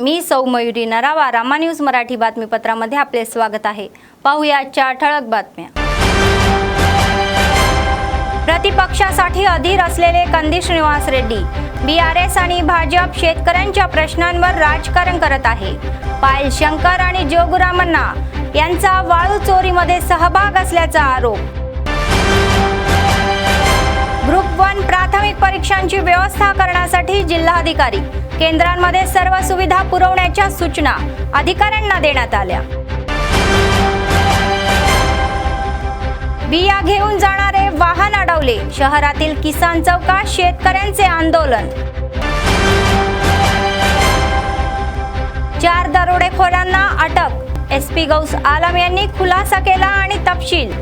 मी सौ मयुरी नरावा, रामा न्यूज मराठी बातमीपत्रामध्ये आपले स्वागत आहे। पाहूया आजच्या ठळक बातम्या। प्रतिपक्षासाठी अधीर असलेले कंदी श्रीनिवास रेड्डी, बीआरएस आणि भाजप शेतकऱ्यांच्या प्रश्नांवर राजकारण करत आहे। पायल शंकर आणि जोगुरामन्ना यांचा वाळू चोरीमध्ये सहभाग असल्याचा आरोप। ग्रुप 1 प्राथमिक परीक्षांची व्यवस्था करण्यासाठी जिल्हाधिकारी केंद्रांमध्ये सर्व सुविधा पुरवण्याच्या सूचना अधिकाऱ्यांना देण्यात आल्या। बिया घेऊन जाणारे वाहन अडवले, शहरातील किसान चौकात शेतकऱ्यांचे आंदोलन। 4 दरोडेखोरांना अटक, एसपी गौस आलम यांनी खुलासा केला आणि तपशील।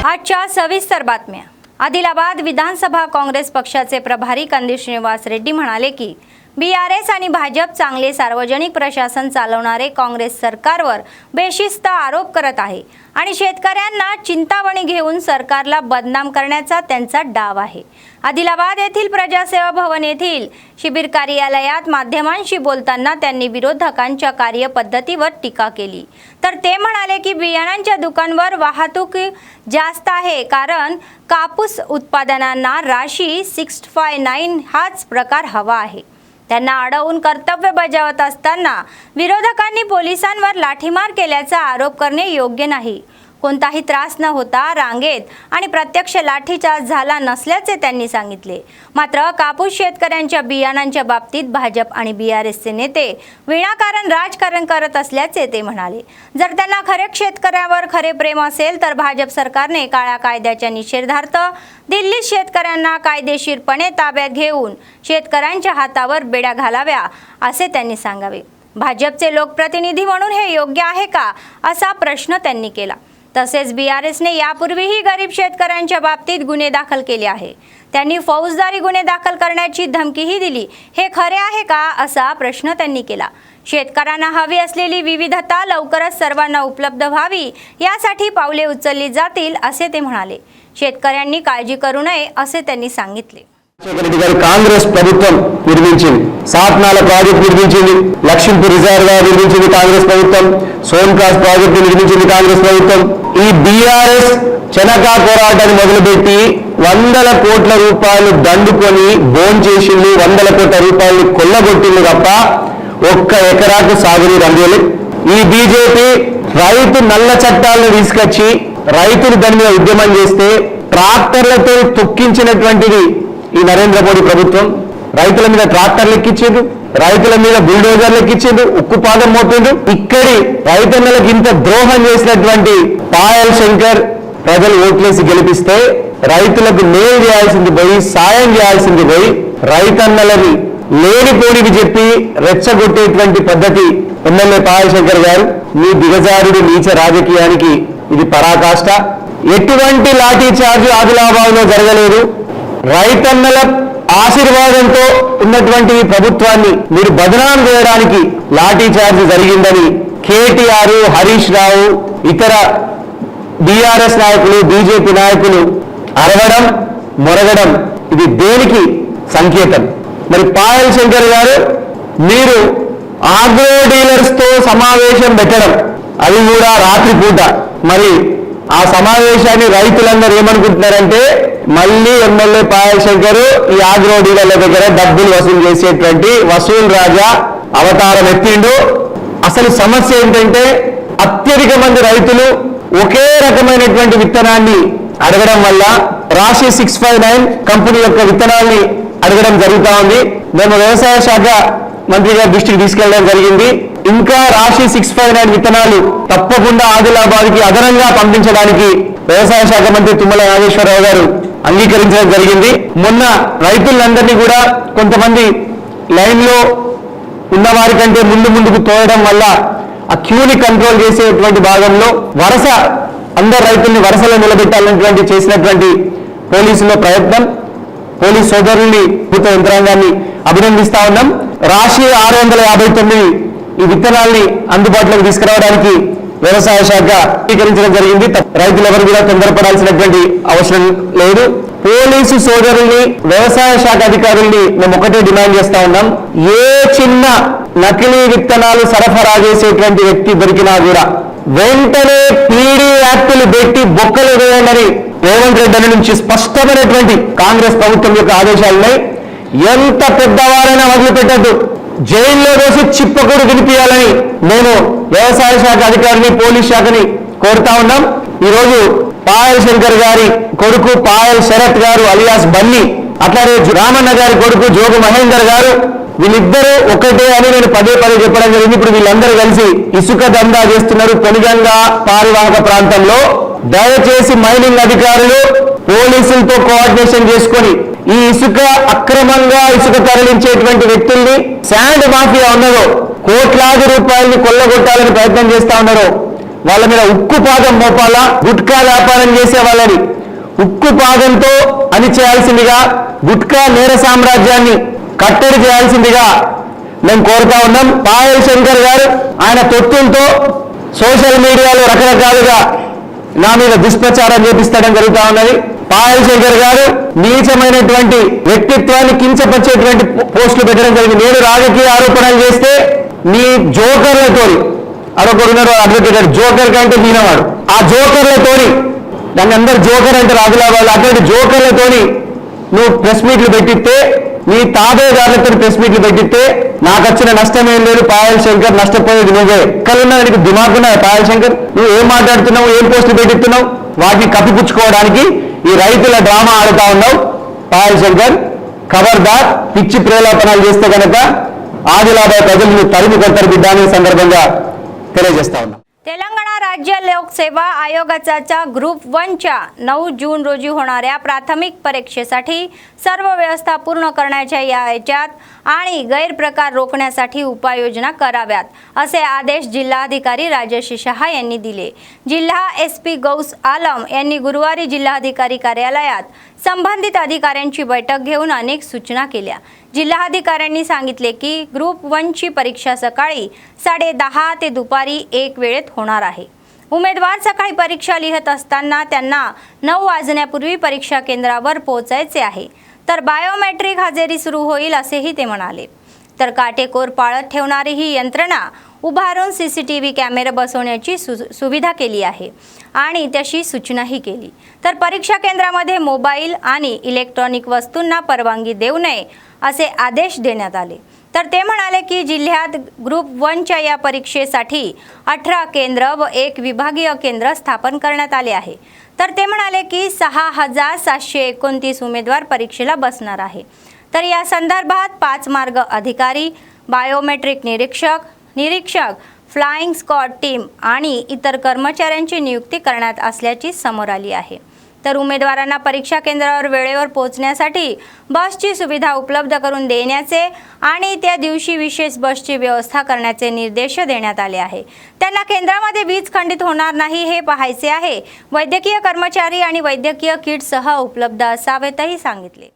आजच्या सविस्तर बातम्या। आदिलाबाद विधानसभा काँग्रेस पक्षाचे प्रभारी कंदी श्रीनिवास रेड्डी म्हणाले की बीआरएस आणि भाजप चांगले सार्वजनिक प्रशासन चालवणारे काँग्रेस सरकारवर बेशिस्त आरोप करत आहे आणि शेतकऱ्यांना चिंतावणी घेऊन सरकारला बदनाम करण्याचा त्यांचा डाव आहे। आदिलाबाद येथील प्रजासेवा भवन येथील शिबिर कार्यालयात माध्यमांशी बोलताना त्यांनी विरोधकांच्या कार्यपद्धतीवर टीका केली। तर ते म्हणाले की बियाणांच्या दुकानांवर वाहतूक जास्त आहे कारण कापूस उत्पादनांना राशी 659 हाच प्रकार हवा आहे। त्यांना अडवून कर्तव्य बजावत असताना विरोधकांनी पोलिसांवर लाठीमार केल्याचा आरोप करणे योग्य नाही। कोणताही त्रास न होता रांगेत आणि प्रत्यक्ष लाठीचार्ज झाला नसल्याचे त्यांनी सांगितले। मात्र कापूस शेतकऱ्यांच्या बियाणांच्या बाबतीत भाजप आणि बीआरएसचे नेते विनाकारण राजकारण करत असल्याचे ते म्हणाले। जर त्यांना खरे शेतकऱ्यावर खरे प्रेम असेल तर भाजप सरकारने काळ्या कायद्याच्या निषेधार्थ दिल्लीत शेतकऱ्यांना कायदेशीरपणे ताब्यात घेऊन शेतकऱ्यांच्या हातावर बेड्या घालाव्या असे त्यांनी सांगावे। भाजपचे लोकप्रतिनिधी म्हणून हे योग्य आहे का असा प्रश्न त्यांनी केला। तसेच बीआरएसने यापूर्वीही गरीब शेतकऱ्यांच्या बाबतीत गुन्हे दाखल केले आहे। त्यांनी फौजदारी गुन्हे दाखल करण्याची धमकीही दिली। हे खरे आहे का असा प्रश्न त्यांनी केला। शेतकऱ्यांना हवी असलेली विविधता लवकरच सर्वांना उपलब्ध व्हावी यासाठी पावले उचलली जातील असे ते म्हणाले। शेतकऱ्यांनी काळजी करू नये असे त्यांनी सांगितले। కాంగ్రెస్ ప్రభుత్వం నిర్మించింది, సాత్నాల ప్రాజెక్టు నిర్మించింది, లక్ష్మీపూర్ రిజర్వాయర్ నిర్మించింది కాంగ్రెస్ ప్రభుత్వం, సోన్కాస్ ప్రాజెక్టు నిర్మించింది కాంగ్రెస్ ప్రభుత్వం। ఈ బీఆర్ఎస్ చెనకా పోరాటాన్ని మొదలుపెట్టి వందల కోట్ల రూపాయలు దండుకొని బోన్ చేసింది, వందల కోట్ల రూపాయలు కొల్లగొట్టింది తప్ప ఒక్క ఎకరాకు సాగునీరు అందేలేదు। ఈ బీజేపీ రైతు నల్ల చట్టాలను తీసుకొచ్చి రైతులు దాని మీద ఉద్యమం చేస్తే ట్రాక్టర్లతో తొక్కించినటువంటిది ఈ నరేంద్ర మోడీ ప్రభుత్వం। రైతుల మీద ట్రాక్టర్లు ఎక్కించారు, రైతుల మీద బుల్డోజర్లు ఎక్కించారు, ఉక్కుపాదం మోపిండు। ఇక్కడి రైతన్నలకు ఇంత ద్రోహం చేసినటువంటి పాయల్ శంకర్ ప్రజలు ఓట్లేసి గెలిపిస్తే రైతులకు మేలు చేయాల్సింది పోయి సాయం చేయాల్సింది పోయి రైతన్నలని లేనిపోనివి చెప్పి రెచ్చగొట్టేటువంటి పద్ధతి ఎమ్మెల్యే పాయల్ శంకర్ గారు। మీ దిగజారుడు నీచ రాజకీయానికి ఇది పరాకాష్ట। ఎటువంటి లాఠీ చార్జ్ ఆదిలాబాద్లో జరగలేదు। రైతన్నల ఆశీర్వాదంతో ఉన్నటువంటి ప్రభుత్వాన్ని మీరు బదనాం చేయడానికి లాఠీ చార్జ్ జరిగిందని కేటీఆర్, హరీష్ రావు, ఇతర బీఆర్ఎస్ నాయకులు, బీజేపీ నాయకులు అరవడం మొరగడం ఇది దేనికి సంకేతం? మరి పాయల్ శంకర్ గారు మీరు ఆగ్రో డీలర్స్ తో సమావేశం పెట్టడం, అది కూడా రాత్రిపూట, మరి ఆ సమావేశాన్ని రైతులందరూ ఏమనుకుంటున్నారంటే మళ్ళీ ఎమ్మెల్యే పాయల్ శంకర్ ఈ ఆగ్రో డీలర్ల దగ్గర డబ్బులు వసూలు చేసేటువంటి వసూల్ రాజా అవతారం ఎత్తిండు। అసలు సమస్య ఏంటంటే అత్యధిక మంది రైతులు ఒకే రకమైనటువంటి విత్తనాన్ని అడగడం వల్ల రాశి 659 కంపెనీ యొక్క విత్తనాల్ని అడగడం జరుగుతూ ఉంది। మేము వ్యవసాయ శాఖ మంత్రి గారి దృష్టికి తీసుకెళ్లడం జరిగింది। ఇంకా రాశి 659 విత్తనాలు తప్పకుండా ఆదిలాబాద్కి అదనంగా పంపించడానికి వ్యవసాయ శాఖ మంత్రి తుమ్మల నాగేశ్వరరావు గారు అంగీకరించడం జరిగింది। మొన్న రైతులందరినీ కూడా కొంతమంది లైన్లో ఉన్నవారి కంటే ముందుకు తోయడం వల్ల ఆ క్యూని కంట్రోల్ చేసేటువంటి భాగంలో వరుస అందరు రైతుల్ని వరుసలో నిలబెట్టాలనేటువంటి చేసినటువంటి పోలీసుల ప్రయత్నం, పోలీస్ సోదరుల్ని ప్రభుత్వ యంత్రాంగాన్ని అభినందిస్తా ఉన్నాం। రాశి 659 ఈ విత్తనాల్ని అందుబాటులోకి తీసుకురావడానికి వ్యవసాయ శాఖ స్వీకరించడం జరిగింది। రైతులెవరు కూడా తొందరపడాల్సినటువంటి అవసరం లేదు। పోలీసు సోదరుల్ని, వ్యవసాయ శాఖ అధికారుల్ని మేము ఒకటే డిమాండ్ చేస్తా ఉన్నాం. ఏ చిన్న నకిలీ విత్తనాలు సరఫరా చేసేటువంటి వ్యక్తి దొరికినా కూడా వెంటనే పీడీ యాక్టులు పెట్టి బొక్కలు వేయాలని రేవంత్ రెడ్డి నుంచి స్పష్టమైనటువంటి కాంగ్రెస్ ప్రభుత్వం యొక్క ఆదేశాలున్నాయి. ఎంత పెద్దవారైనా వదిలిపెట్టద్దు, జైల్లో వేసి చిప్పకూడు వినిపించాలని నేను వ్యవసాయ శాఖ అధికారిని, పోలీస్ శాఖని కోరుతా ఉన్నాం. ఈరోజు పాయల్ శంకర్ గారి కొడుకు పాయల్ శరత్ గారు అలియాస్ బన్నీ, అట్లానే రామన్న గారి కొడుకు జోగు మహేందర్ గారు, వీళ్ళిద్దరూ ఒకటే అని నేను పదే పదే చెప్పడం జరిగింది. ఇప్పుడు వీళ్ళందరూ కలిసి ఇసుక దందా చేస్తున్నారు పొనిగంగా పారివాహక ప్రాంతంలో. దయచేసి మైనింగ్ అధికారులు పోలీసులతో కోఆర్డినేషన్ చేసుకొని ఈ ఇసుక అక్రమంగా ఇసుక తరలించేటువంటి వ్యక్తుల్ని, శాండ్ మాఫియా ఉన్నదో కోట్లాది రూపాయలని కొల్లగొట్టాలని ప్రయత్నం చేస్తా ఉన్నారో వాళ్ళ మీద ఉక్కు పాదం మోపాలా. గుట్కా వ్యాపారం చేసే వాళ్ళని ఉక్కు పాదంతో అణిచేయాల్సిందిగా, గుట్కా నేర సామ్రాజ్యాన్ని కట్టడి చేయాల్సిందిగా మేము కోరుతా ఉన్నాం. పాయల్ శంకర్ గారు ఆయన తొత్తులతో సోషల్ మీడియాలో రకరకాలుగా నా మీద దుష్ప్రచారం చేపిస్తడం జరుగుతూ ఉన్నది. పాయల్ శంకర్ గారు నీచమైనటువంటి వ్యక్తిత్వాన్ని కించపరిచేటువంటి పోస్టులు పెట్టడం జరిగింది. నేను రాజకీయ ఆరోపణలు చేస్తే మీ జోకర్లతోని, అదొకరున్నారు అడ్వకేటర్, జోకర్ కంటే మీనవాడు, ఆ జోకర్లతోని, దాన్ని అందరు జోకర్ అంటారు ఆదిలాబాద్, అటువంటి జోకర్లతోని నువ్వు ప్రెస్ మీట్లు పెట్టిస్తే, నీ తాబేదారులతో ప్రెస్ మీట్లు పెట్టిస్తే నాకు వచ్చిన నష్టం ఏం లేదు. పాయల్ శంకర్ నష్టపోయేది నువ్వే. ఎక్కడున్నా నీకు దిమాగున్నా పాయల్ శంకర్? నువ్వు ఏం మాట్లాడుతున్నావు, ఏం పోస్టులు పెట్టిస్తున్నావు? వాటిని కప్పిపుచ్చుకోవడానికి ఈ రైతుల డ్రామా ఆడుతా ఉన్నావు. పాయల్ శంకర్ ఖబర్దార్, పిచ్చి ప్రేలాపనాలు చేస్తే కనుక ఆదిలాబాద్ ప్రజలు తరిమి కొడతారు బిడ్డ అనే సందర్భంగా తెలియజేస్తా ఉన్నాం. तेलंगणा राज्य लोकसेवा आयोगाच्या ग्रुप 1च्या 9 जून रोजी होणाऱ्या प्राथमिक परीक्षेसाठी सर्व व्यवस्था पूर्ण करण्याच्या याच्यात आणि गैरप्रकार रोखण्यासाठी उपाययोजना कराव्यात असे आदेश जिल्हाधिकारी राजेश शहा यांनी दिले. जिल्हा एसपी गौस आलम यांनी गुरुवारी जिल्हाधिकारी कार्यालयात संबंधित अधिकाऱ्यांची बैठक घेऊन अनेक सूचना केल्या. जिल्हाधिकाऱ्यांनी सांगितले की ग्रुप 1ची परीक्षा सकाळी 10:30 ते दुपारी 1 वेळेत होणार आहे. उमेदवार सकाळी परीक्षा लिहित असताना त्यांना 9 वाजण्यापूर्वी परीक्षा केंद्रावर पोहोचायचे आहे. तर बायोमेट्रिक हजेरी सुरू होईल असेही ते म्हणाले. तर काटेकोर पाळत ठेवणारी ही यंत्रणा उभारून सीसीटीव्ही कॅमेरे बसवण्याची सुविधा केली आहे आणि तशी सूचनाही केली. तर परीक्षा केंद्रामध्ये मोबाईल आणि इलेक्ट्रॉनिक वस्तूंना परवानगी देऊ नये असे आदेश देण्यात आले. तर ते म्हणाले की जिल्ह्यात ग्रुप 1च्या या परीक्षेसाठी 18 केंद्र व 1 विभागीय केंद्र स्थापन करण्यात आले आहे. तर ते म्हणाले की 6729 उमेदवार परीक्षेला बसणार आहे. तर या संदर्भात 5 मार्ग अधिकारी, बायोमेट्रिक निरीक्षक, फ्लाइंग स्क्वॉड टीम आणि इतर कर्मचाऱ्यांची नियुक्ती करण्यात असल्याची समोर आली आहे. तर उमेदवारांना परीक्षा केंद्रावर वेळेवर पोहोचण्यासाठी बसची सुविधा उपलब्ध करून देण्याचे आणि त्या दिवशी विशेष बसची व्यवस्था करण्याचे निर्देश देण्यात आले आहे. त्यांना केंद्रामध्ये वीज खंडित होणार नाही हे पाहायचे आहे. वैद्यकीय कर्मचारी आणि वैद्यकीय किटसह उपलब्ध असावेतही सांगितले.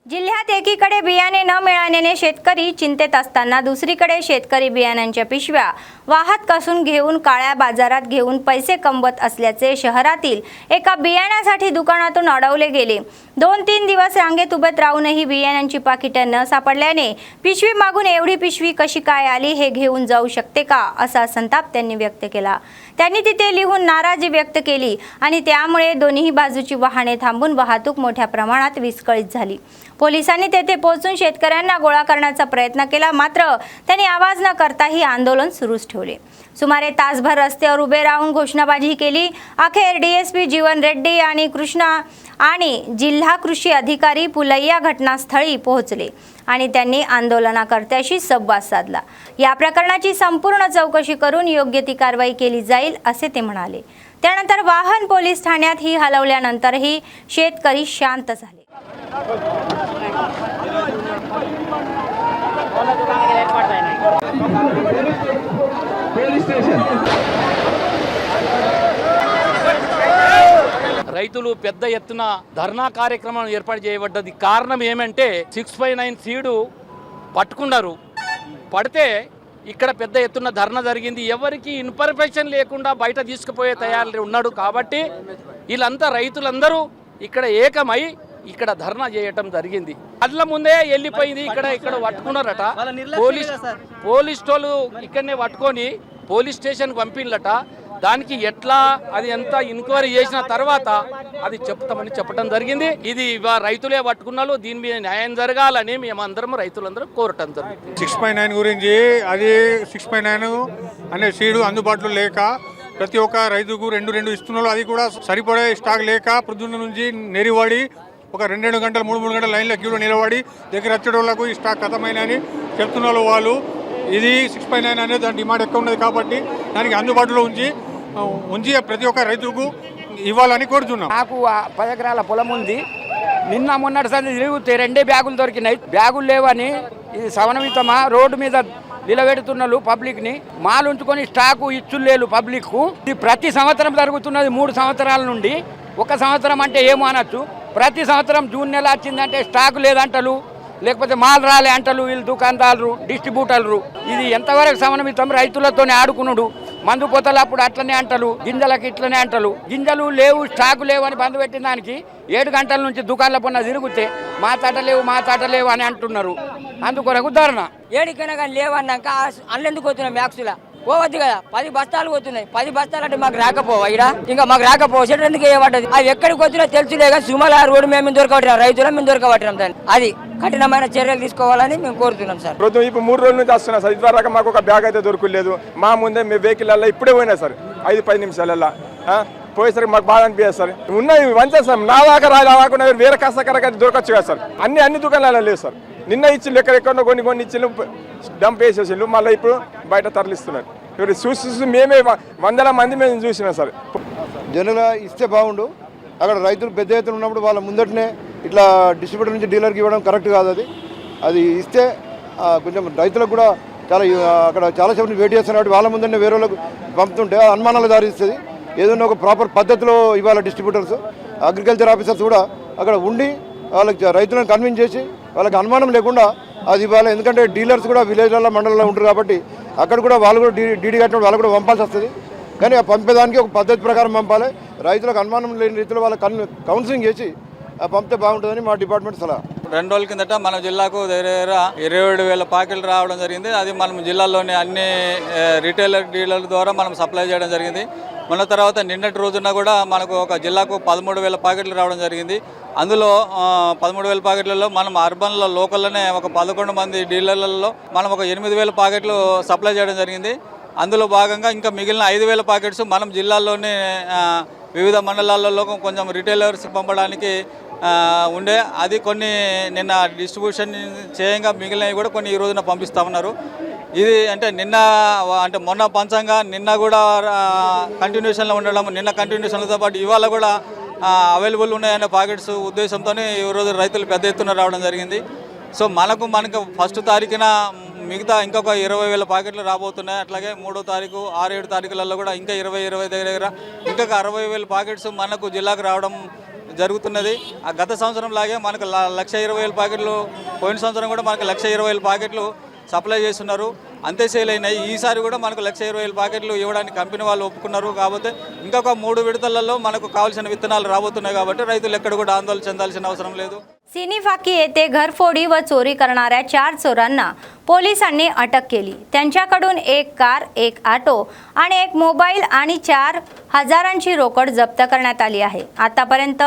जिल्ह्यात एकीकडे बियाणे न मिळाल्याने शेतकरी चिंतेत असताना दुसरीकडे शेतकरी बियाण्यांच्या पिशव्या वाहत कसून घेऊन काळ्या बाजारात घेऊन पैसे कमवत असल्याचे शहरातील एका बियाण्यासाठी दुकानातून अडवले गेले. 2-3 दिवस रांगेत उभे राहूनही बियाण्यांची पाकिटे न सापडल्याने पिशवी मागून एवढी पिशवी कशी काय आली हे घेऊन जाऊ शकते का असा संताप त्यांनी व्यक्त केला. त्यांनी तिथे लिहून नाराजी व्यक्त केली आणि त्यामुळे दोन्ही बाजूची वाहने थांबून वाहतूक मोठ्या प्रमाणात विस्कळीत झाली. पोलिसांनी तेथे पोहोचून शेतकऱ्यांना गोळा करण्याचा प्रयत्न केला, मात्र त्यांनी आवाज न करताही आंदोलन सुरूच ठेवले. सुमारे तासभर रस्त्यावर उभे राहून घोषणाबाजी केली. अखेर डीएसपी जीवन रेड्डी आणि कृष्णा आणि जिल्हा कृषी अधिकारी पुलैया घटनास्थळी पोहोचले आणि त्यांनी आंदोलनकर्त्यांशी संवाद साधला. या प्रकरणाची संपूर्ण चौकशी करून योग्य ती कारवाई केली जाईल असे ते म्हणाले. त्यानंतर वाहन पोलीस ठाण्यात ही हलवल्यानंतरही शेतकरी शांत झाले. రైతులు పెద్ద ఎత్తున ధర్నా కార్యక్రమం ఏర్పాటు చేయబడ్డది. కారణం ఏమంటే 659 సీడు పట్టుకున్నారు. పడితే ఇక్కడ పెద్ద ఎత్తున ధర్నా జరిగింది. ఎవరికి ఇన్ఫర్మేషన్ లేకుండా బయట తీసుకుపోయే తయారు ఉన్నాడు. కాబట్టి వీళ్ళంతా రైతులందరూ ఇక్కడ ఏకమై ఇక్కడ ధర్నా చేయటం జరిగింది. అట్ల ముందే వెళ్ళిపోయింది. ఇక్కడ పట్టుకున్నారట. పోలీస్ వాళ్ళు ఇక్కడనే పట్టుకొని పోలీస్ స్టేషన్కి పంపిల్లట. దానికి ఎట్లా అది ఎంత ఎంక్వైరీ చేసిన తర్వాత అది చెప్తామని చెప్పడం జరిగింది. ఇది రైతులే పట్టుకున్నారు. దీని మీద న్యాయం జరగాలని మేమందరం రైతులందరూ కోరటం జరిగింది. 6.9 గురించి అది 6.9 అనే సీడు అందుబాటులో లేక ప్రతి ఒక్క రైతుకు రెండు ఇస్తున్నారు. అది కూడా సరిపడే స్టాక్ లేక పొద్దున్న నుంచి నెరివాడి ఒక 2 గంటలు 3 గంటల లైన్లో క్యూలో నిలబడి దగ్గర వచ్చేటోళ్లకు ఈ స్టాక్ ఖతమైనని చెప్తున్నారు వాళ్ళు. ఇది 6.9 అనేది దాని డిమాండ్ ఎక్కువ ఉన్నది కాబట్టి దానికి అందుబాటులో ఉంచి ప్రతి ఒక్క రైతుకు ఇవ్వాలని కోరుతున్నాం. నాకు 10 ఎకరాల పొలం ఉంది. నిన్న మొన్నటి సంది తిరిగితే 2 బ్యాగులు దొరికినాయి. బ్యాగులు లేవని ఇది సమన్వితమా రోడ్డు మీద నిలబెడుతున్నారు పబ్లిక్ని. మాలు ఉంచుకొని స్టాకు ఇచ్చులేలు పబ్లిక్కు. ఇది ప్రతి సంవత్సరం జరుగుతున్నది 3 సంవత్సరాల నుండి. ఒక సంవత్సరం అంటే ఏమో అనొచ్చు. ప్రతి సంవత్సరం జూన్ నెల వచ్చిందంటే స్టాకు లేదంటలు, లేకపోతే మాల్ రాలే అంటలు వీళ్ళు దుకాణదారులు డిస్ట్రిబ్యూటర్లు. ఇది ఎంతవరకు సమన్వితం? రైతులతోనే ఆడుకున్నాడు. మందు పోతలు అప్పుడు అట్లనే అంటలు, గింజలకి ఇట్లనే అంటలు. గింజలు లేవు, స్టాకు లేవు అని బంద్ పెట్టిన దానికి 7 గంటల నుంచి దుకాణాల పన్న తిరిగితే మా తాట లేవు అని అంటున్నారు. అందుకొరకు ధర్నా. ఏడికైనా కానీ లేవన్నాక అల్లెందుకు పోతున్నాం మ్యాక్స్లా పోవద్దు కదా. 10 బస్తాలు పోతున్నాయి. 10 బస్తాలు అంటే మాకు రాకపోవా? ఇక్కడ ఇంకా మాకు రాకపోతే ఎందుకు ఏమంటది? అవి ఎక్కడికి వచ్చినా తెలుసులేక సుమల రోడ్డు మేము దొరకబట్టినాం, రైతులు మేము దొరకబట్టినాం. దాన్ని అది కఠినమైన చర్యలు తీసుకోవాలని మేము కోరుతున్నాం సార్. ఇప్పుడు 3 రోజుల నుంచి వస్తున్నా సార్. ఇదివరకు మాకు ఒక బ్యాగ్ అయితే దొరకలేదు. మా ముందే మీ వెహికల్ ఇప్పుడే పోయినా సార్ 5-10 నిమిషాలల్లో పోయేసరికి మాకు బాగా అనిపించదు సార్. ఉన్నాయి మంచిగా సార్. నా దాకా రాకుండా వేరే కష్టకరగా దొరకచ్చు కదా సార్. అన్ని దుకాణాలలో లేదు సార్. నిన్న ఇచ్చిండు ఎక్కడెక్కడో కొన్ని ఇచ్చిండు, డంప్ వేసేసిండు. మళ్ళీ ఇప్పుడు బయట తరలిస్తున్నారు. ఇప్పుడు చూసి మేమే 100 మంది మేము చూసినాం సార్. జనరల్గా ఇస్తే బాగుండు. అక్కడ రైతులు పెద్ద ఎత్తున ఉన్నప్పుడు వాళ్ళ ముందటనే ఇట్లా డిస్ట్రిబ్యూటర్ నుంచి డీలర్కి ఇవ్వడం కరెక్ట్ కాదు. అది ఇస్తే కొంచెం రైతులకు కూడా అక్కడ చాలా సేపు వెయిట్ చేస్తున్నారు. వాళ్ళ ముందరనే వేరే వాళ్ళకు పంపుతుంటే అనుమానాలు దారిస్తుంది. ఏదైనా ఒక ప్రాపర్ పద్ధతిలో ఇవాళ డిస్ట్రిబ్యూటర్స్ అగ్రికల్చర్ ఆఫీసర్స్ కూడా అక్కడ ఉండి వాళ్ళకి రైతులను కన్విన్స్ చేసి వాళ్ళకి అనుమానం లేకుండా అది ఇవ్వాలి. ఎందుకంటే డీలర్స్ కూడా విలేజ్లలో మండలంలో ఉంటారు కాబట్టి అక్కడ కూడా వాళ్ళు కూడా డీడీ కట్టినప్పుడు వాళ్ళు కూడా పంపాల్సి వస్తుంది. కానీ ఆ పంపేదానికి ఒక పద్ధతి ప్రకారం పంపాలి. రైతులకు అనుమానం లేని రీతిలో వాళ్ళకి కౌన్సిలింగ్ చేసి పంపితే బాగుంటుందని మా డిపార్ట్మెంట్ సలహా. 2 రోజుల కిందట మన జిల్లాకు దగ్గర 27,000 ప్యాకెట్లు రావడం జరిగింది. అది మనం జిల్లాలోని అన్ని డీలర్ల ద్వారా మనం సప్లై చేయడం జరిగింది. మన తర్వాత నిన్నటి రోజున కూడా మనకు ఒక జిల్లాకు 13,000 ప్యాకెట్లు రావడం జరిగింది. అందులో 13,000 ప్యాకెట్లలో మనం అర్బన్లో లోకల్లోనే ఒక 11 మంది డీలర్లలో మనం ఒక 8,000 ప్యాకెట్లు సప్లై చేయడం జరిగింది. అందులో భాగంగా ఇంకా మిగిలిన 5,000 ప్యాకెట్స్ మనం జిల్లాలోనే వివిధ మండలాలలో కొంచెం రిటైలర్స్ పంపడానికి ఉండే అది కొన్ని నిన్న డిస్ట్రిబ్యూషన్ చేయంగా మిగిలినవి కూడా కొన్ని ఈ రోజున పంపిస్తామన్నారు. ఇది అంటే మొన్న పంచంగా నిన్న కూడా కంటిన్యూషన్లో ఉండడం, నిన్న కంటిన్యూషన్లతో పాటు ఇవాళ కూడా అవైలబుల్ ఉన్నాయనే ప్యాకెట్స్ ఉద్దేశంతో ఈరోజు రైతులు పెద్ద ఎత్తున రావడం జరిగింది. సో మనకు ఫస్ట్ తారీఖున మిగతా ఇంకొక 20,000 ప్యాకెట్లు రాబోతున్నాయి. అట్లాగే 3వ తారీఖు 6-7 తారీఖులలో కూడా ఇంకా 20 దగ్గర ఇంకొక 60,000 ప్యాకెట్స్ మనకు జిల్లాకు రావడం జరుగుతున్నది. ఆ గత సంవత్సరం లాగే మనకు 1,20,000 ప్యాకెట్లు, పోయిన సంవత్సరం కూడా మనకు 1,20,000 ప్యాకెట్లు సప్లై చేస్తున్నారు. అంతే సేల్ అయినాయి. ఈసారి కూడా మనకు 1,20,000 ప్యాకెట్లు ఇవ్వడానికి కంపెనీ వాళ్ళు ఒప్పుకున్నారు. కాబట్టి ఇంకొక 3 విడతలలో మనకు కావాల్సిన విత్తనాలు రాబోతున్నాయి. కాబట్టి రైతులు ఎక్కడ కూడా ఆందోళన చెందాల్సిన అవసరం లేదు. सिनीफाकी येथे घरफोडी व चोरी करणाऱ्या 4 चोरांना पोलिसांनी अटक केली. त्यांच्याकडून 1 कार, 1 ऑटो आणि 1 मोबाईल आणि 4,000ची रोकड जप्त करण्यात आली आहे. आतापर्यंत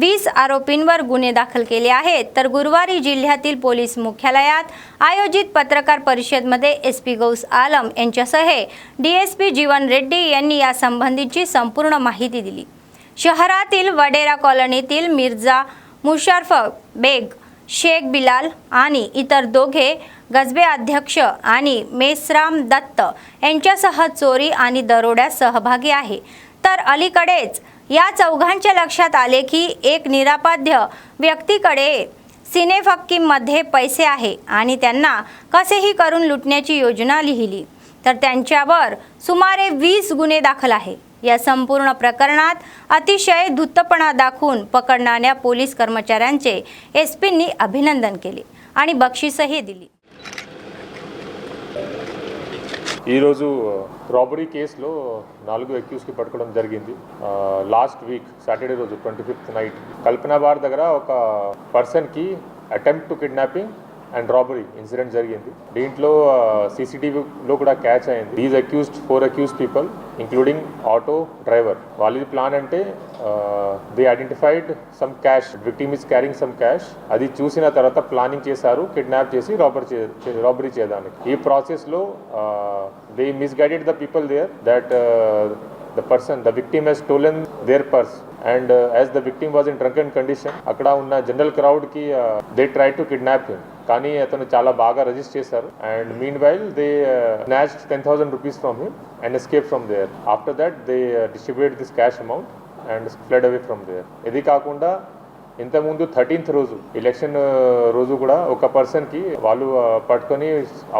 20 आरोपींवर गुन्हे दाखल केले आहेत. तर गुरुवारी जिल्ह्यातील पोलीस मुख्यालयात आयोजित पत्रकार परिषदेमध्ये एसपी गौस आलम यांच्यासह डीएसपी जीवन रेड्डी यांनी या संबंधीची संपूर्ण माहिती दिली. शहरातील वडेरा कॉलनीतील मिर्झा मुशर्रफ बेग, शेख बिलाल आणि इतर 2 गजबे अध्यक्ष आणि मेसराम दत्त यांच्यासह चोरी आणि दरोड्यात सहभागी आहे. तर अलीकडेच या चौघांच्या लक्षात आले की एक निरापराध व्यक्तीकडे सिनेफक्कीमध्ये पैसे आहे आणि त्यांना कसेही करून लुटण्याची योजना लिहिली, तर त्यांच्यावर सुमारे 20 गुन्हे दाखल आहे. या संपूर्ण प्रकरणात अतिशय धूर्तपणा दाखवून पकडणाऱ्या पोलीस कर्मचाऱ्यांचे एसपींनी अभिनंदन केले आणि बक्षीसही दिली. ఈరోజు రాబరీ కేసులో 4 అక్యూజ్కి పట్టుకోవడం జరిగింది. లాస్ట్ వీక్ సాటర్డే రోజు 25th నైట్ కల్పనాబాద్ దగ్గర ఒక పర్సన్కి attempt to kidnapping and robbery incident జరిగింది. దీంట్లో సీసీటీవీలో కూడా క్యాచ్ అయింది. These accused 4 accused people including auto driver. వాళ్ళది ప్లాన్ అంటే they identified some cash, victim is carrying some cash. అది చూసిన తర్వాత ప్లానింగ్ చేశారు కిడ్నాప్ చేసి రాబరీ చేయడానికి. ఈ ప్రాసెస్లో they misguided the people there that the victim has stolen their purse, and as the victim was in drunken condition, akkada unna general crowd ki they tried to kidnap him, kani atanu chala baga resist chesaru, and meanwhile they snatched 10,000 rupees from him and escaped from there. After that they distributed this cash amount and fled away from there. Idi kaakunda ఇంతకుముందు 13th రోజు election రోజు కూడా ఒక పర్సన్కి వాళ్ళు పట్టుకొని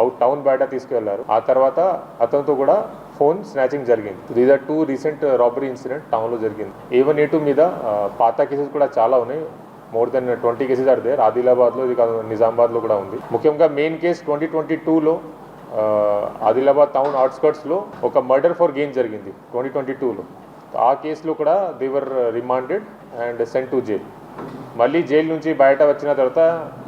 out town బయట తీసుకువెళ్ళారు. ఆ తర్వాత అతనితో కూడా ఫోన్ స్నాచింగ్ జరిగింది. These are 2 recent robbery incident టౌన్లో జరిగింది. A1A2 మీద పాత కేసెస్ కూడా చాలా ఉన్నాయి. More than 20 cases are there. ఆదిలాబాద్లో, ఇది కాదు నిజామాబాద్లో కూడా ఉంది. ముఖ్యంగా మెయిన్ కేసు 2022లో ఆదిలాబాద్ టౌన్ అవుట్స్కర్ట్స్లో ఒక మర్డర్ ఫర్ గెయిన్ జరిగింది 2022లో. ఆ కేసులో కూడా they were remanded and sent to jail. మళ్ళీ జైలు నుంచి బయట వచ్చిన తర్వాత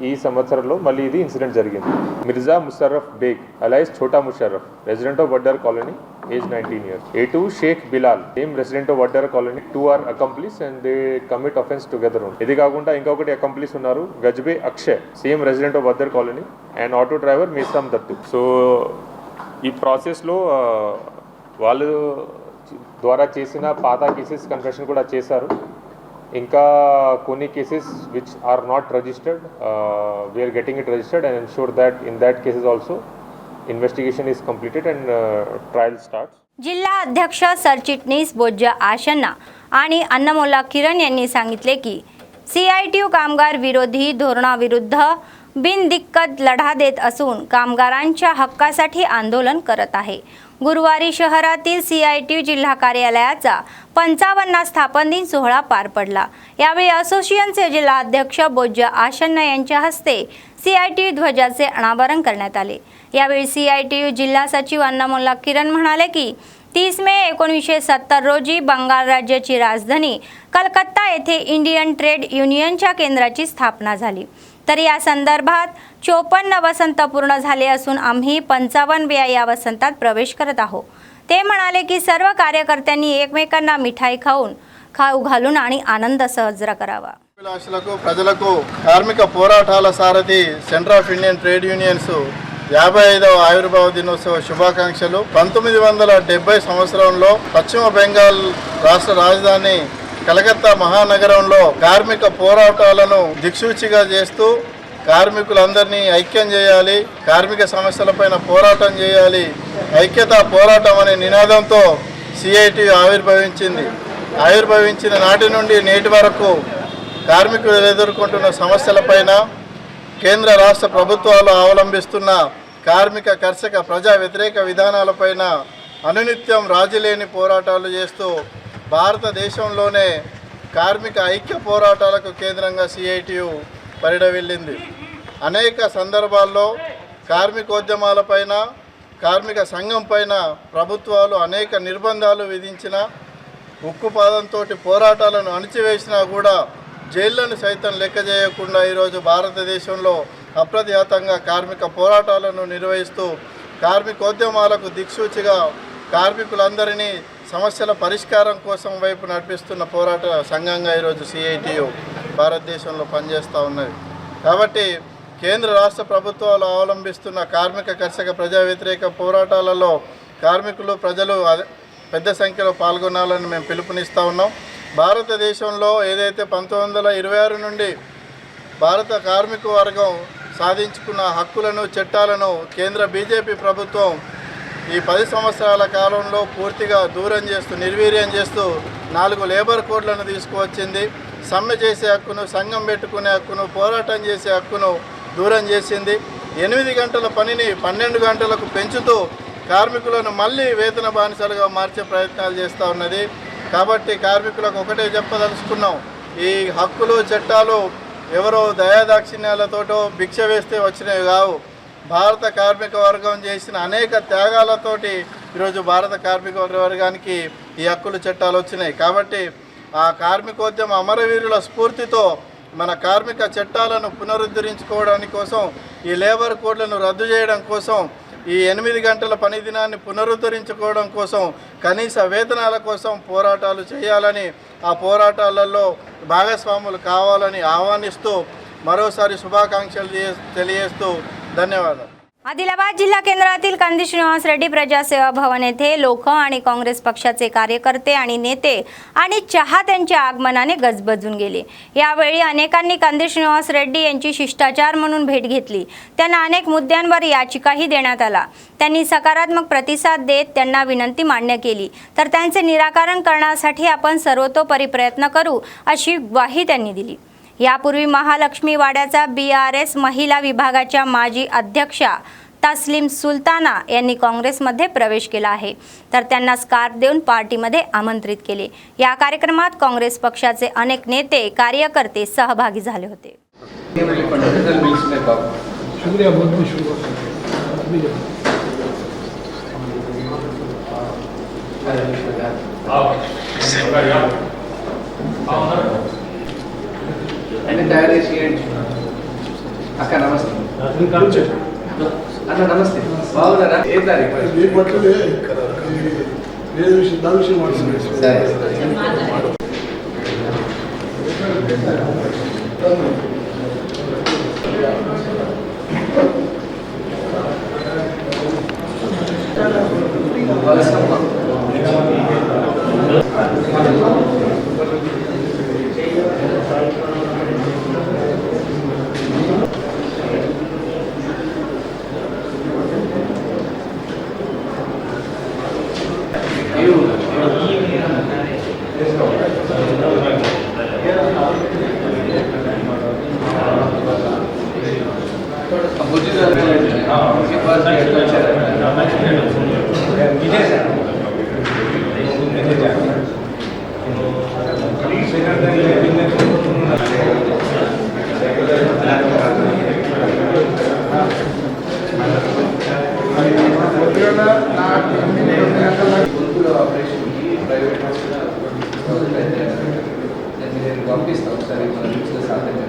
ఈ సంవత్సరంలో మళ్ళీ ఇది ఇన్సిడెంట్ జరిగింది. Mirza Musharraf Baig alias Chhota Musharraf, resident of Vaddar colony, age 19 years. A2 Sheikh Bilal, same resident of Vaddar colony. 2 are accomplice and they commit offense together. ఇది కాకుండా ఇంకొకటి అకంప్లీస్ ఉన్నారు, Gajbe Akshay, same resident of Vaddar colony, and auto driver Meesam Dattu. So ఈ ప్రాసెస్లో వాళ్ళు ద్వారా చేసిన పాత కేసెస్ కన్ఫెషన్ కూడా చేశారు. ఇంకా కొన్ని cases which are not registered, we're getting it registered and ensure that in that cases also investigation is completed and trial starts. जिल्हा अध्यक्ष सरचिटणीस बोज्जा आशन्ना आणि अन्नमोला किरण यांनी सांगितले की CITU कामगार विरोधी धोरणाविरुद्ध बिनदिक्कत लढा देत असून कामगारांच्या हक्कासाठी आंदोलन करत आहे. गुरुवारी शहरातील CITU जिल्हा कार्यालयाचा 55वा स्थापन दिन सोहळा पार पडला. यावेळी असोसिएशनचे जिल्हा अध्यक्ष बोज्जा आशन्ना यांच्या हस्ते CITU ध्वजाचे अनावरण करण्यात आले. यावेळी CITU जिल्हा सचिव अन्नमोला किरण म्हणाले की 30 मे 1970 रोजी बंगाल राज्याची राजधानी कलकत्ता येथे इंडियन ट्रेड युनियनच्या केंद्राची स्थापना झाली. तर या संदर्भात 54 वसंत पूर्ण झाले असून आम्ही 55व्या या वसंतात प्रवेश करत आहोत. ते म्हणाले की सर्व कार्यकर्त्यांनी एकमेकांना मिठाई खाऊ घालून आणि आनंद साजरा करावा. అభిలాషులకు ప్రజలకు కార్మిక పోరాటాల సారథి centre of Indian trade unions 55వ ఆవిర్భావ దినోత్సవ శుభాకాంక్షలు. 1970 సంవత్సరంలో పశ్చిమ బెంగాల్ రాష్ట్ర రాజధాని కలకత్తా మహానగరంలో కార్మిక పోరాటాలను దిక్సూచిగా చేస్తూ కార్మికులందరినీ ఐక్యం చేయాలి, కార్మిక సమస్యలపైన పోరాటం చేయాలి, ఐక్యతా పోరాటం అనే నినాదంతో CITU ఆవిర్భవించిన నాటి నుండి నేటి వరకు కార్మికులు ఎదుర్కొంటున్న సమస్యలపైన కేంద్ర రాష్ట్ర ప్రభుత్వాలు అవలంబిస్తున్న కార్మిక కర్షక ప్రజా వ్యతిరేక విధానాలపైన అనునిత్యం రాజీలేని పోరాటాలు చేస్తూ భారతదేశంలోనే కార్మిక ఐక్య పోరాటాలకు కేంద్రంగా CITU పరిడవిల్లింది. అనేక సందర్భాల్లో కార్మికోద్యమాలపైన, కార్మిక సంఘం పైన ప్రభుత్వాలు అనేక నిర్బంధాలు విధించిన, ఉక్కుపాదంతో పోరాటాలను అణిచివేసినా కూడా జైళ్లను సైతం లెక్క చేయకుండా ఈరోజు భారతదేశంలో అప్రతిహతంగా కార్మిక పోరాటాలను నిర్వహిస్తూ కార్మికోద్యమాలకు దిక్సూచిగా కార్మికులందరినీ సమస్యల పరిష్కారం కోసం వైపు నడిపిస్తున్న పోరాట సంఘంగా ఈరోజు CITU భారతదేశంలో పనిచేస్తూ ఉన్నది. కాబట్టి కేంద్ర రాష్ట్ర ప్రభుత్వాలు అవలంబిస్తున్న కార్మిక కర్షక ప్రజా వ్యతిరేక పోరాటాలలో కార్మికులు, ప్రజలు పెద్ద సంఖ్యలో పాల్గొనాలని మేము పిలుపునిస్తూ ఉన్నాం. భారతదేశంలో ఏదైతే 1926 నుండి భారత కార్మిక వర్గం సాధించుకున్న హక్కులను, చట్టాలను కేంద్ర BJP ప్రభుత్వం ఈ 10 సంవత్సరాల కాలంలో పూర్తిగా దూరం చేస్తూ నిర్వీర్యం చేస్తూ 4 లేబర్ కోడ్లను తీసుకువచ్చింది. సమ్మె చేసే హక్కును, సంఘం పెట్టుకునే హక్కును, పోరాటం చేసే హక్కును దూరం చేసింది. 8 గంటల పనిని 12 గంటలకు పెంచుతూ కార్మికులను మళ్ళీ వేతన బానిసలుగా మార్చే ప్రయత్నాలు చేస్తూ ఉన్నది. కాబట్టి కార్మికులకు ఒకటే చెప్పదలుచుకున్నాం, ఈ హక్కులు చట్టాలు ఎవరో దయాదాక్షిణ్యాలతోటో భిక్ష వేస్తే వచ్చినవి కావు. భారత కార్మిక వర్గం చేసిన అనేక త్యాగాలతోటి ఈరోజు భారత కార్మిక వర్గానికి ఈ హక్కులు చట్టాలు వచ్చినాయి. కాబట్టి ఆ కార్మికోద్యమ అమరవీరుల స్ఫూర్తితో మన కార్మిక చట్టాలను పునరుద్ధరించుకోవడానికి కోసం, ఈ లేబర్ కోడ్లను రద్దు చేయడం కోసం, ఈ 8 గంటల పని దినాన్ని పునరుద్ధరించుకోవడం కోసం, కనీస వేతనాల కోసం పోరాటాలు చేయాలని, ఆ పోరాటాలలో భాగస్వాములు కావాలని ఆహ్వానిస్తూ మరోసారి శుభాకాంక్షలు తెలియజేస్తూ धन्यवाद. आदिलाबाद जिल्हा केंद्रातील कंदी श्रीनिवास रेड्डी प्रजासेवा भवन येथे लोक आणि काँग्रेस पक्षाचे कार्यकर्ते आणि नेते आणि चाहत्यांच्या आगमनाने गजबजून गेले. यावेळी अनेकांनी कंदी श्रीनिवास रेड्डी यांची शिष्टाचार म्हणून भेट घेतली. त्यांना अनेक मुद्द्यांवर याचिकाही देण्यात आला. त्यांनी सकारात्मक प्रतिसाद देत त्यांना विनंती मान्य केली तर त्यांचे निराकरण करण्यासाठी आपण सर्वतोपरी प्रयत्न करू अशी ग्वाही त्यांनी दिली. यापूर्वी महालक्ष्मी वाड्याचा BRS महिला विभागाच्या माजी अध्यक्षा तस्लीम सुलताना यांनी काँग्रेसमध्ये प्रवेश केला आहे तर त्यांना स्कार्फ देऊन पार्टीमध्ये आमंत्रित केले. या कार्यक्रमात काँग्रेस पक्षाचे अनेक नेते कार्यकर्ते सहभागी झाले होते. తయారు చేసి అక్క నమస్తే అన్న నమస్తే బాగున్నారా ఏ తారీఖు పంపిస్తాం ఒకసారి మన సాధ్యం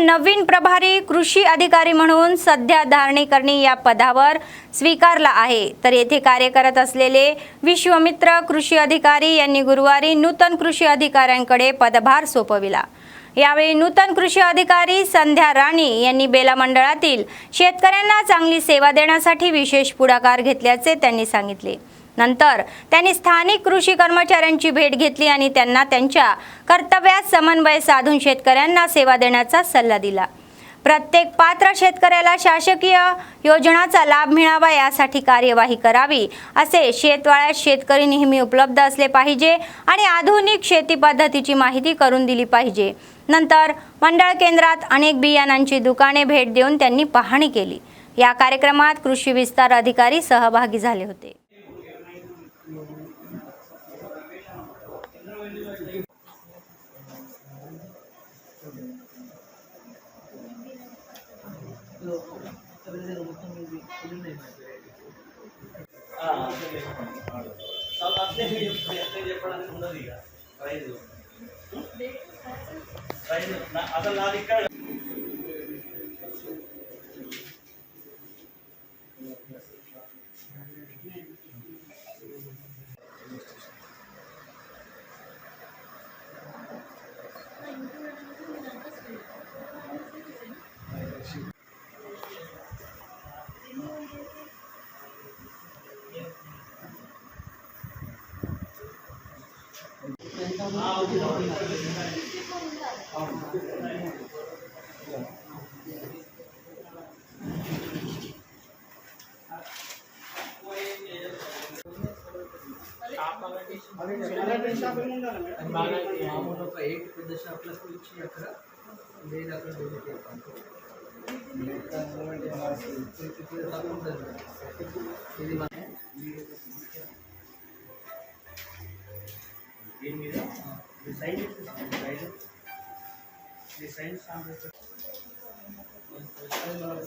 नवीन प्रभारी कृषी अधिकारी म्हणून सध्या धारणीकरणी या पदावर स्वीकारला आहे तर येथे कार्य करत असलेले विश्वमित्र कृषी अधिकारी यांनी गुरुवारी नूतन कृषी अधिकाऱ्यांकडे पदभार सोपविला. यावेळी नूतन कृषी अधिकारी संध्या राणी यांनी बेला मंडळातील शेतकऱ्यांना चांगली सेवा देण्यासाठी विशेष पुढाकार घेतल्याचे त्यांनी सांगितले. नंतर त्यांनी स्थानिक कृषी कर्मचाऱ्यांची भेट घेतली आणि त्यांना त्यांच्या कर्तव्यात समन्वय साधून शेतकऱ्यांना सेवा देण्याचा सल्ला दिला. प्रत्येक पात्र शेतकऱ्याला शासकीय योजनांचा लाभ मिळावा यासाठी कार्यवाही करावी असे शेतवाळ्यात शेतकरी नेहमी उपलब्ध असले पाहिजे आणि आधुनिक शेती पद्धतीची माहिती करून दिली पाहिजे. नंतर मंडळ केंद्रात अनेक बियाणांची दुकाने भेट देऊन त्यांनी पाहणी केली. या कार्यक्रमात कृषी विस्तार अधिकारी सहभागी झाले होते. మామూలు ఒక 8 పెద్ద షాప్లకు ఇచ్చి అక్కడ లేదు అక్కడ ఇది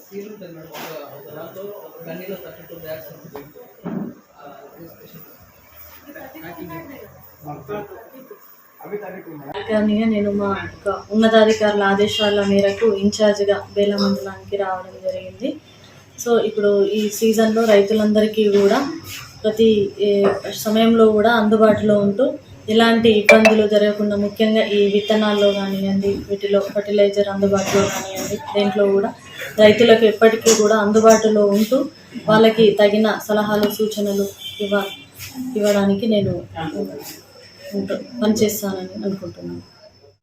సీల్ ఉంటుంది మేడం. ఒక దాంట్లో ఒక గన్నీలో 32 బ్యాగ్స్ ఉంటుంది. అధికారిగా నేను మా ఉన్నతాధికారుల ఆదేశాల మేరకు ఇన్ఛార్జిగా బేల మండలానికి రావడం జరిగింది. సో ఇప్పుడు ఈ సీజన్లో రైతులందరికీ కూడా ప్రతి సమయంలో కూడా అందుబాటులో ఉంటూ ఎలాంటి ఇబ్బందులు జరగకుండా, ముఖ్యంగా ఈ విత్తనాల్లో కానివ్వండి, వీటిలో ఫర్టిలైజర్ అందుబాటులో కానివ్వండి, దేంట్లో కూడా రైతులకు ఎప్పటికీ కూడా అందుబాటులో ఉంటూ వాళ్ళకి తగిన సలహాలు సూచనలు ఇవ్వడానికి నేను पणचेస్తానని అనుకుంటున్నాను.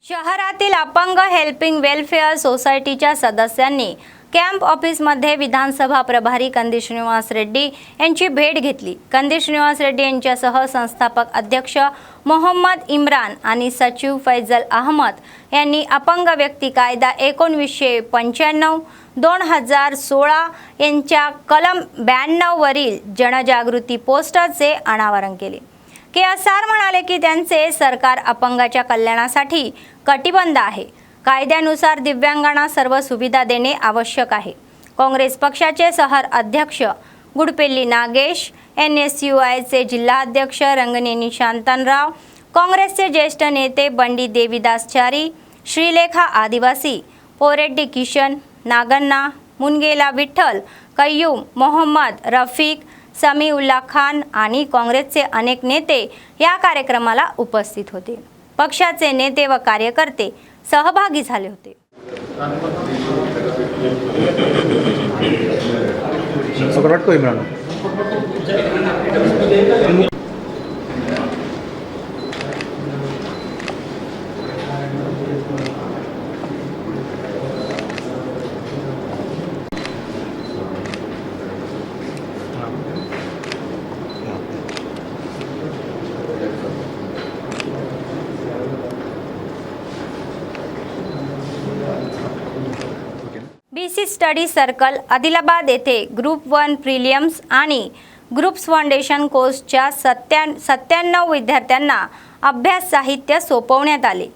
शहरातील अपंग हेल्पिंग वेलफेअर सोसायटीच्या सदस्यांनी कॅम्प ऑफिसमध्ये विधानसभा प्रभारी कंदी श्रीनिवास रेड्डी यांची भेट घेतली. कंदी श्रीनिवास रेड्डी यांच्यासह संस्थापक अध्यक्ष मोहम्मद इम्रान आणि सचिव फैजल अहमद यांनी अपंग व्यक्ती कायदा 1995 2016 यांच्या कलम 92 वरील जनजागृती पोस्टरचे अनावरण केले. KSR म्हणाले की त्यांचे सरकार अपंगाच्या कल्याणासाठी कटिबद्ध आहे. कायद्यानुसार दिव्यांगांना सर्व सुविधा देणे आवश्यक आहे. काँग्रेस पक्षाचे शहर अध्यक्ष गुडपेल्ली नागेश, NSUIचे जिल्हाध्यक्ष रंगनेनी शांतनराव, काँग्रेसचे ज्येष्ठ नेते बंडी देवीदास चारी, श्रीलेखा आदिवासी, पोरेड्डी किशन, नागन्ना, मुनगेला विठ्ठल, कय्यूम, मोहम्मद रफीक, समीउल्ला खान आणि काँग्रेसचे अनेक नेते या कार्यक्रमाला उपस्थित होते. पक्षाचे नेते व कार्यकर्ते सहभागी झाले होते. BC स्टडी सर्कल आदिलाबाद येथे ग्रुप 1 प्रिलिम्स आणि ग्रुप्स फाउंडेशन कोर्सच्या 97 विद्यार्थ्यांना अभ्यास साहित्य सोपवण्यात आले.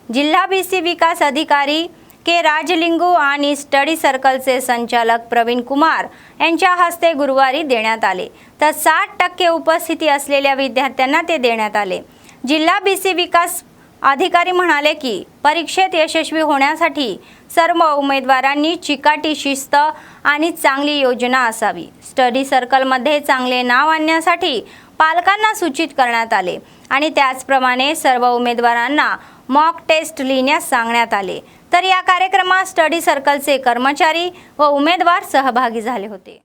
जिल्हा BC विकास अधिकारी के राजलिंगू आणि स्टडी सर्कलचे संचालक प्रवीण कुमार यांच्या हस्ते गुरुवारी देण्यात आले. तर 60% उपस्थिती असलेल्या विद्यार्थ्यांना ते देण्यात आले. जिल्हा BC विकास अधिकारी म्हणाले की परीक्षेत यशस्वी होण्यासाठी सर्व उमेदवारांनी चिकाटी शिस्त आणि चांगली योजना असावी. स्टडी सर्कलमध्ये चांगले नाव आणण्यासाठी पालकांना सूचित करण्यात आले आणि त्याचप्रमाणे सर्व उमेदवारांना मॉक टेस्ट लिहिण्यास सांगण्यात आले. तर या कार्यक्रमात स्टडी सर्कलचे कर्मचारी व उमेदवार सहभागी झाले होते.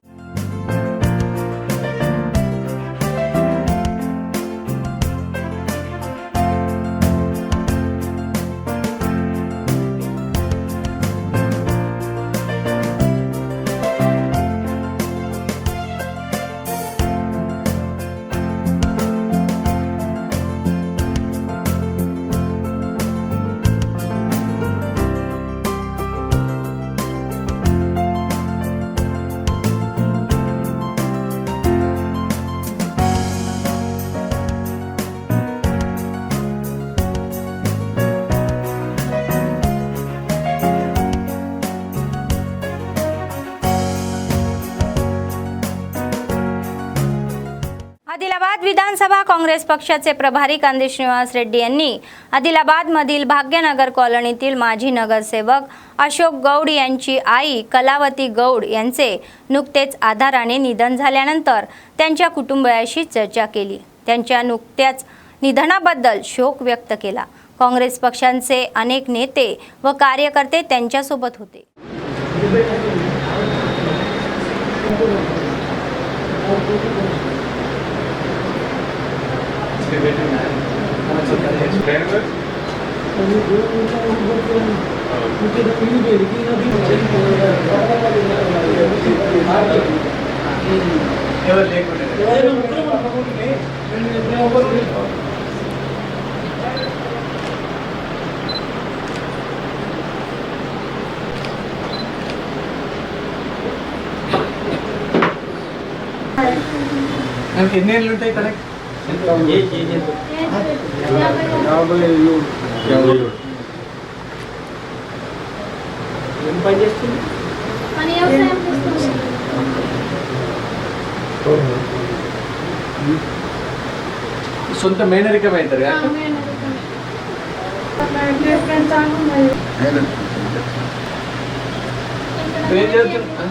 आदिलाबाद विधानसभा काँग्रेस पक्षाचे प्रभारी कांदे श्रीनिवास रेड्डी यांनी आदिलाबादमधील भाग्यनगर कॉलनीतील माजी नगरसेवक अशोक गौड यांची आई कलावती गौड यांचे नुकतेच आजाराने निधन झाल्यानंतर त्यांच्या कुटुंबियाशी चर्चा केली। त्यांच्या नुकत्याच निधनाबद्दल शोक व्यक्त केला। काँग्रेस पक्षाचे अनेक नेते व कार्यकर्ते त्यांच्यासोबत होते। ఎన్ని ఏళ్ళు ఉంటాయి కరెక్ట్ ఏం పని చేస్తుంది సొంత మేనరికం అవుతారు ఏం చదువుతున్నా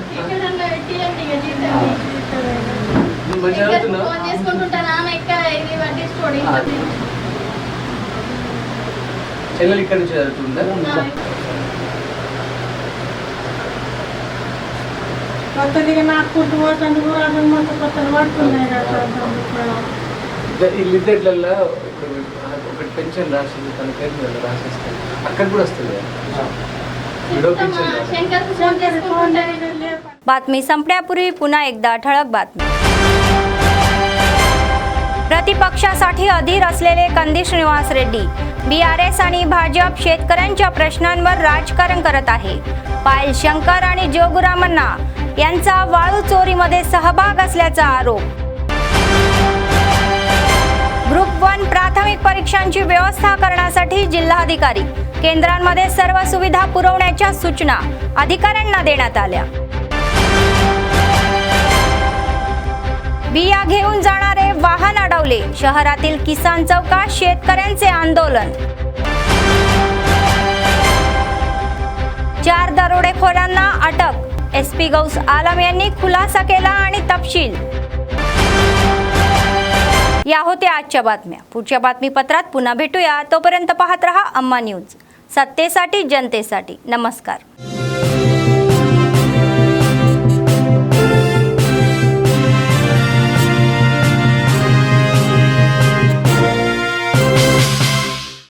మంచిగా చదువుతున్నావు చెల్లెలు ఇక్కడ నుంచి చదువుతుందా వీళ్ళిద్దరిలో ఒకటి పెన్షన్ రాసింది తన పేరు మీద రాసేస్తాను అక్కడ కూడా వస్తుంది बातमी संपण्यापूर्वी पुन्हा एकदा ठळक बातमी। प्रतिपक्षासाठी अधीर असलेले कांदे श्रीनिवास रेड्डी बीआरएस आणि भाजप शेतकऱ्यांच्या प्रश्नांवर राजकारण करत आहे। पायल शंकर आणि जोगुरामन्ना यांचा वाळू चोरीमध्ये सहभाग असल्याचा आरोप। ग्रुप 1 प्राथमिक परीक्षांची व्यवस्था करण्यासाठी जिल्हाधिकारी केंद्रांमध्ये सर्व सुविधा पुरवण्याच्या सूचना अधिकाऱ्यांना देण्यात आल्या। बिया घेऊन जाणारे वाहन अडवले, शहरातील किसान चौकात शेतकऱ्यांचे आंदोलन। 4 दरोडेखोरांना अटक, एसपी गौस आलम यांनी खुलासा केला आणि तपशील। या होत्या आजच्या बातम्या। पुढच्या बातमीपत्रात पुन्हा भेटूया। तोपर्यंत पाहत रहा अम्मा न्यूज, सत्तेसाठी जनतेसाठी। नमस्कार।